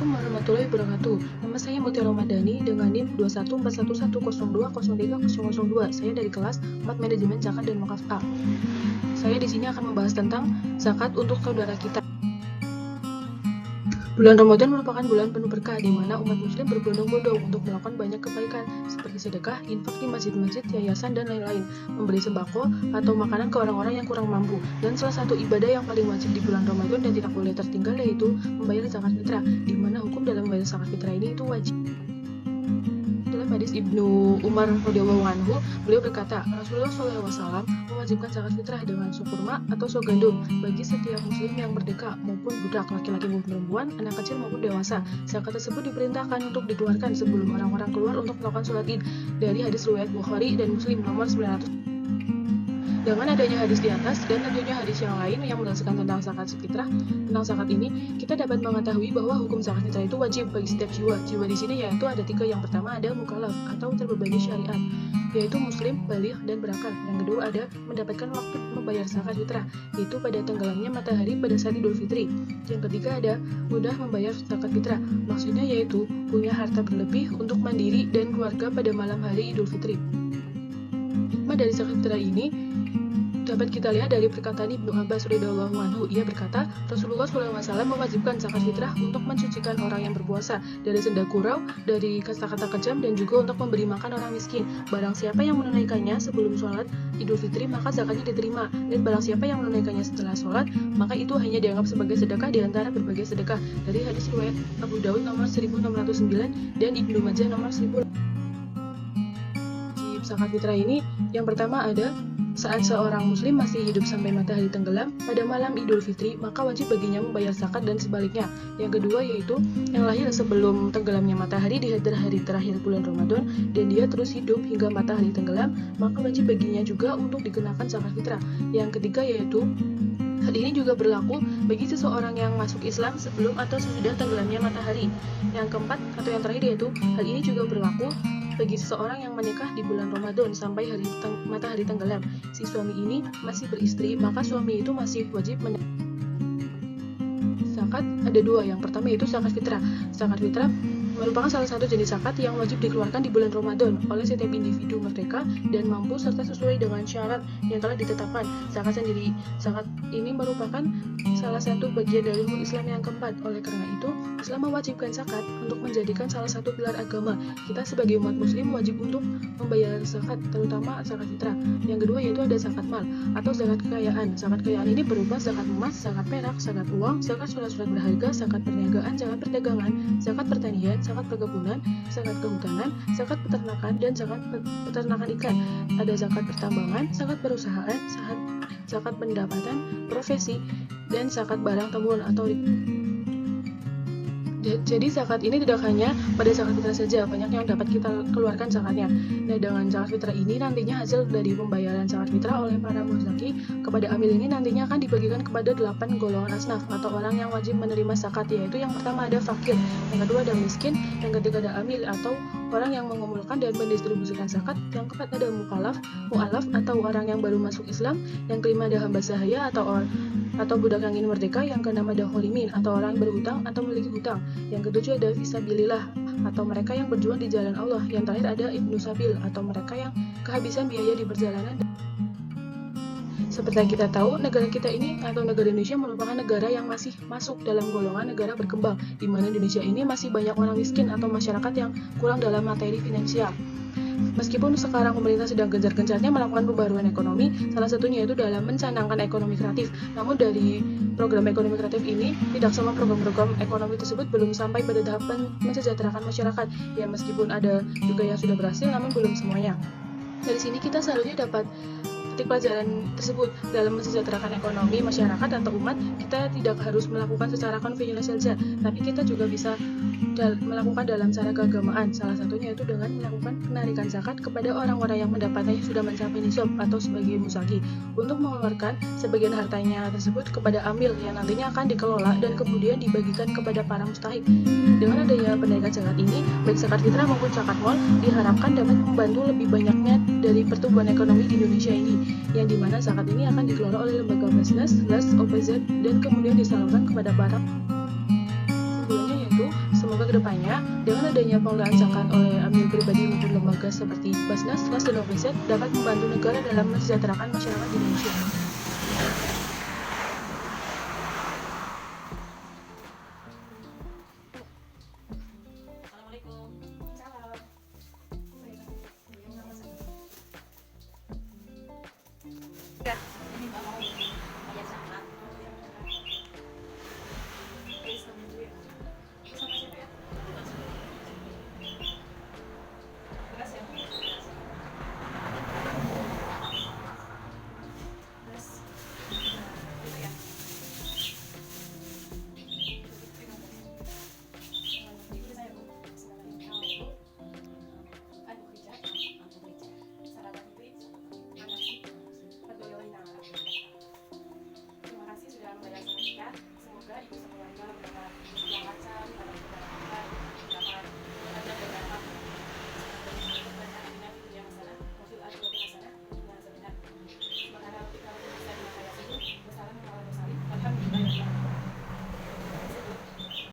Assalamualaikum warahmatullahi wabarakatuh. Nama saya Mutiara Ramadhani dengan NIM 2141102030002. Saya dari kelas 4 Manajemen Zakat dan Wakaf A. Saya di sini akan membahas tentang zakat untuk saudara kita. Bulan Ramadan merupakan bulan penuh berkah di mana umat muslim berbondong-bondong untuk melakukan banyak kebaikan seperti sedekah, infak di masjid-masjid, yayasan, dan lain-lain, memberi sembako atau makanan ke orang-orang yang kurang mampu. Dan salah satu ibadah yang paling wajib di bulan Ramadan dan tidak boleh tertinggal yaitu membayar zakat fitrah, di mana hukum dalam membayar zakat fitrah ini itu wajib. Dalam hadis Ibnu Umar radhiyallahu anhu, beliau berkata, Rasulullah SAW mewajibkan zakat fitrah dengan sukurma atau so gandum bagi setiap muslim yang merdeka maupun budak, laki-laki maupun perempuan, anak kecil maupun dewasa. Zakat tersebut diperintahkan untuk dikeluarkan sebelum orang-orang keluar untuk melakukan sholat id, dari hadis riwayat Bukhari dan Muslim nomor 900. Dengan adanya hadis di atas dan tentunya hadis yang lain yang menjelaskan tentang zakat fitrah, tentang zakat ini, kita dapat mengetahui bahwa hukum zakat fitrah itu wajib bagi setiap jiwa. Jiwa di sini yaitu ada 3. Yang pertama ada mukallaf atau terbebani syariat, yaitu muslim, baligh, dan berakal. Yang kedua ada mendapatkan waktu membayar zakat fitrah, yaitu pada tenggelamnya matahari pada saat Idul Fitri. Yang ketiga ada mudah membayar zakat fitrah, maksudnya yaitu punya harta berlebih untuk mandiri dan keluarga pada malam hari Idul Fitri. Hikmah dari zakat fitrah ini dapat kita lihat dari perkataan Ibnu Abbas radhiyallahu anhu. Ia berkata, Rasulullah SAW mewajibkan zakat fitrah untuk mensucikan orang yang berpuasa dari senda gurau, dari kata-kata kejam, dan juga untuk memberi makan orang miskin. Barang siapa yang menunaikannya sebelum sholat Idul Fitri, maka zakatnya diterima. Dan barang siapa yang menunaikannya setelah sholat, maka itu hanya dianggap sebagai sedekah di antara berbagai sedekah. Dari hadis riwayat Abu Daud nomor 1609 dan Ibnu Majah nomor 1000. Zakat fitrah ini yang pertama ada saat seorang muslim masih hidup sampai matahari tenggelam pada malam Idul Fitri, maka wajib baginya membayar zakat, dan sebaliknya. Yang kedua yaitu yang lahir sebelum tenggelamnya matahari di hari terakhir bulan Ramadan dan dia terus hidup hingga matahari tenggelam, maka wajib baginya juga untuk dikenakan zakat fitrah. Yang ketiga yaitu hal ini juga berlaku bagi seseorang yang masuk Islam sebelum atau sesudah tenggelamnya matahari. Yang keempat atau yang terakhir yaitu hal ini juga berlaku bagi seseorang yang menikah di bulan Ramadan sampai matahari tenggelam. Si suami ini masih beristri, maka suami itu masih wajib zakat. Ada 2. Yang pertama yaitu zakat fitrah. Zakat fitrah merupakan salah satu jenis zakat yang wajib dikeluarkan di bulan Ramadan oleh setiap individu merdeka dan mampu serta sesuai dengan syarat yang telah ditetapkan. Zakat ini merupakan salah satu bagian dari rukun Islam yang keempat. Oleh karena itu, Islam mewajibkan zakat untuk menjadikan salah satu pilar agama. Kita sebagai umat muslim wajib untuk membayar zakat, terutama zakat fitrah. Yang kedua yaitu ada zakat mal atau zakat kekayaan. Zakat kekayaan ini berupa zakat emas, zakat perak, zakat uang, zakat surat-surat berharga, zakat perniagaan, zakat perdagangan, zakat pertanian, zakat perkebunan, zakat kehutanan, zakat peternakan, dan zakat peternakan ikan. Ada zakat pertambangan, zakat perusahaan, zakat pendapatan profesi, dan zakat barang temurun atau jadi zakat ini tidak hanya pada zakat fitrah saja, banyak yang dapat kita keluarkan zakatnya. Nah, dengan zakat fitrah ini nantinya hasil dari pembayaran zakat fitrah oleh para muzaki kepada amil ini nantinya akan dibagikan kepada 8 golongan asnaf atau orang yang wajib menerima zakat, yaitu yang pertama ada fakir, yang kedua ada miskin, yang ketiga ada amil atau orang yang mengumpulkan dan mendistribusikan zakat, yang keempat ada mu'alaf atau orang yang baru masuk Islam, yang kelima ada hamba sahaya atau budak yang ingin merdeka, yang keenam ada kholimin atau orang yang berhutang atau memiliki hutang, yang ketujuh ada fisabilillah atau mereka yang berjuang di jalan Allah, yang terakhir ada ibnu sabil atau mereka yang kehabisan biaya di perjalanan. Seperti yang kita tahu, negara kita ini atau negara Indonesia merupakan negara yang masih masuk dalam golongan negara berkembang, di mana Indonesia ini masih banyak orang miskin atau masyarakat yang kurang dalam materi finansial. Meskipun sekarang pemerintah sedang gencar-gencarnya melakukan pembaruan ekonomi, salah satunya yaitu dalam mencanangkan ekonomi kreatif. Namun dari program ekonomi kreatif ini, tidak semua program-program ekonomi tersebut belum sampai pada tahapan mensejahterakan masyarakat. Ya, meskipun ada juga yang sudah berhasil, namun belum semuanya. Dari sini kita seharusnya dapat petik pelajaran tersebut. Dalam mensejahterakan ekonomi masyarakat atau umat, kita tidak harus melakukan secara konvensional saja, tapi kita juga bisa melakukan dalam cara keagamaan. Salah satunya yaitu dengan melakukan penarikan zakat kepada orang-orang yang mendapatkannya sudah mencapai nisab atau sebagai musaki, untuk mengeluarkan sebagian hartanya tersebut kepada amil yang nantinya akan dikelola dan kemudian dibagikan kepada para mustahik. Dengan adanya penarikan zakat ini, baik zakat fitrah maupun zakat mal diharapkan dapat membantu lebih banyaknya dari pertumbuhan ekonomi di Indonesia ini, yang dimana zakat ini akan dikelola oleh lembaga Basnas, LAS, OPZ, dan kemudian disalurkan kepada para sebelumnya yaitu kedepannya, dengan adanya pengelolaan zakat oleh amil pribadi maupun lembaga seperti Basnas, Las, dan OPZ dapat membantu negara dalam mensejahterakan masyarakat di Indonesia.